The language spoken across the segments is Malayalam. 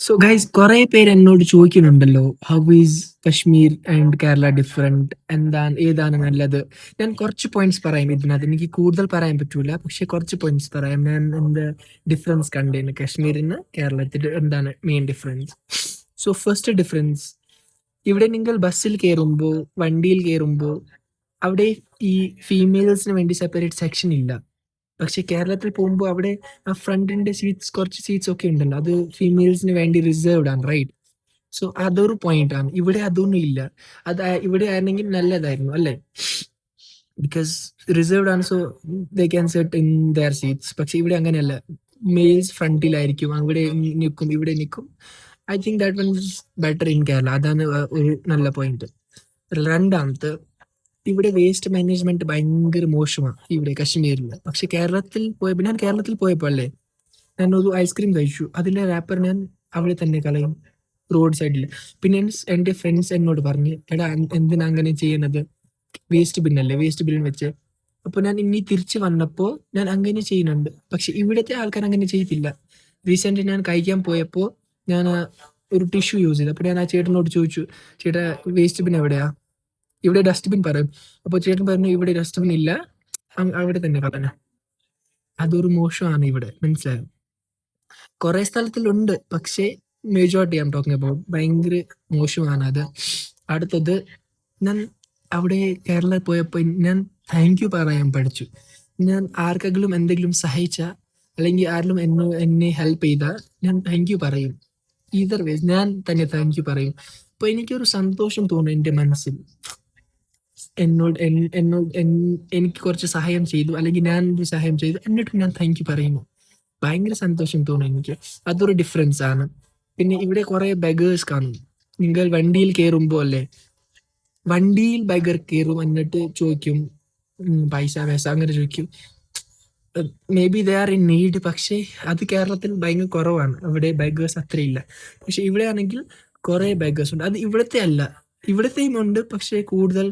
സോ ഗൈസ് കുറെ പേര് എന്നോട് ചോദിക്കുന്നുണ്ടല്ലോ, how is Kashmir and Kerala different, ഏതാണ് നല്ലത്. ഞാൻ കുറച്ച് പോയിന്റ്സ് പറയാം ഇതിനകത്ത്. എനിക്ക് കൂടുതൽ പറയാൻ പറ്റൂല, പക്ഷെ കുറച്ച് പോയിന്റ്സ് പറയാം. ഞാൻ എന്ത് ഡിഫറൻസ് കണ്ടേന് കാശ്മീരിന് കേരളത്തിൽ, എന്താണ് main difference. So first difference, ഇവിടെ നിങ്ങൾ ബസ്സിൽ കയറുമ്പോൾ, വണ്ടിയിൽ കയറുമ്പോൾ, അവിടെ ഈ ഫീമെയിൽസിന് വേണ്ടി സെപ്പറേറ്റ് സെക്ഷൻ ഇല്ല. പക്ഷെ കേരളത്തിൽ പോകുമ്പോൾ അവിടെ ആ ഫ്രണ്ടിന്റെ സീറ്റ്സ്, കുറച്ച് സീറ്റ്സ് ഒക്കെ ഉണ്ടല്ലോ, അത് ഫീമെയിൽസിന് വേണ്ടി റിസർവ്ഡ് ആണ്, റൈറ്റ്? സോ അതൊരു പോയിന്റ് ആണ്. ഇവിടെ അതൊന്നും ഇല്ല. ഇവിടെ ആയിരുന്നെങ്കിൽ നല്ലതായിരുന്നു, അല്ലേ? ബിക്കോസ് റിസർവ്ഡ് ആണ്, so they can set in their seats. പക്ഷെ ഇവിടെ അങ്ങനെയല്ല. മെയിൽസ് ഫ്രണ്ടിലായിരിക്കും, അവിടെ നിൽക്കും, ഇവിടെ നിൽക്കും. I think that one is better in Kerala. അതാണ് ഒരു നല്ല പോയിന്റ്. രണ്ടാമത്തെ, ഇവിടെ വേസ്റ്റ് മാനേജ്മെന്റ് ഭയങ്കര മോശമാണ് ഇവിടെ കശ്മീരിൽ. പക്ഷെ കേരളത്തിൽ പോയപ്പോൾ, ഞാൻ കേരളത്തിൽ പോയപ്പോൾ അല്ലേ, ഞാൻ ഒരു ഐസ്ക്രീം കഴിച്ചു, അതിന്റെ റാപ്പർ ഞാൻ അവിടെ തന്നെ കളയും, റോഡ് സൈഡിൽ. പിന്നെ എന്റെ ഫ്രണ്ട്സ് എന്നോട് പറഞ്ഞു, എടാ എന്തിനാ അങ്ങനെ ചെയ്യുന്നത്, വേസ്റ്റ് ബിൻ അല്ലേ, വേസ്റ്റ് ബിൻ വെച്ച്. അപ്പൊ ഞാൻ ഇനി തിരിച്ചു വന്നപ്പോ ഞാൻ അങ്ങനെ ചെയ്യുന്നുണ്ട്. പക്ഷെ ഇവിടുത്തെ ആൾക്കാർ അങ്ങനെ ചെയ്തില്ല. റീസെന്റ് ഞാൻ കഴിക്കാൻ പോയപ്പോ ഞാൻ ഒരു ടിഷ്യൂ യൂസ് ചെയ്തു. അപ്പൊ ഞാൻ ആ ചേട്ടനോട് ചോദിച്ചു, ചേട്ടാ വേസ്റ്റ് ബിൻ എവിടെയാ? ഇവിടെ ഡസ്റ്റ്ബിൻ പറയും. അപ്പൊ ചേട്ടൻ പറഞ്ഞു, ഇവിടെ ഡസ്റ്റ്ബിൻ ഇല്ല, അവിടെ തന്നെ കളഞ്ഞു. അതൊരു മോശമാണ് ഇവിടെ, മനസ്സിലായോ? കുറെ സ്ഥലത്തിലുണ്ട്, പക്ഷേ മെജോറിറ്റി ആം ടോക്കിംഗ് അബൌട്ട് ഭയങ്കര മോശമാണ് അത്. അടുത്തത്, ഞാൻ അവിടെ കേരള പോയപ്പോൾ ഞാൻ താങ്ക് യു പറയാൻ പഠിച്ചു. ഞാൻ ആർക്കെങ്കിലും എന്തെങ്കിലും സഹായിച്ച, അല്ലെങ്കിൽ ആരെങ്കിലും എന്നെ ഹെൽപ്പ് ചെയ്താൽ ഞാൻ താങ്ക് യു പറയും. ഈതർ വേസ് ഞാൻ തന്നെ താങ്ക് യു പറയും. അപ്പൊ എനിക്കൊരു സന്തോഷം തോന്നും എൻ്റെ മനസ്സിൽ. എന്നോട് എനിക്ക് കുറച്ച് സഹായം ചെയ്തു, അല്ലെങ്കിൽ ഞാൻ ഒരു സഹായം ചെയ്തു, എന്നിട്ട് ഞാൻ താങ്ക് യു പറയുന്നു. ഭയങ്കര സന്തോഷം തോന്നും എനിക്ക്. അതൊരു ഡിഫറൻസ് ആണ്. പിന്നെ ഇവിടെ കുറെ ബെഗേഴ്സ് കാണും. നിങ്ങൾ വണ്ടിയിൽ കയറുമ്പോൾ അല്ലേ, വണ്ടിയിൽ ബെഗർ കയറും, എന്നിട്ട് ചോദിക്കും പൈസ പൈസ അങ്ങനെ ചോദിക്കും. May be they are in need, പക്ഷേ അത് കേരളത്തിൽ ഭയങ്കര കുറവാണ്. അവിടെ ബെഗേഴ്സ് അത്രയില്ല. പക്ഷെ ഇവിടെ ആണെങ്കിൽ കുറെ ബെഗേഴ്സ് ഉണ്ട്. അത് ഇവിടുത്തെ അല്ല, ഇവിടത്തെയും ഉണ്ട്, പക്ഷേ കൂടുതൽ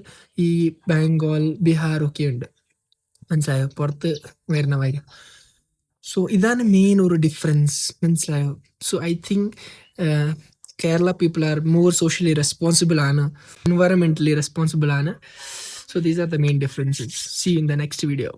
ഈ ബംഗാൾ, ബീഹാർ ഒക്കെ ഉണ്ട്, മനസ്സിലായോ? പുറത്ത് വരുന്നവര്. സോ ഇതാണ് മെയിൻ ഒരു ഡിഫറൻസ്, മനസ്സിലായോ? So I think Kerala people are more socially responsible ആണ്, എൻവയറമെന്റലി റെസ്പോൺസിബിൾ ആണ്. So these are the main differences. See you in the next video.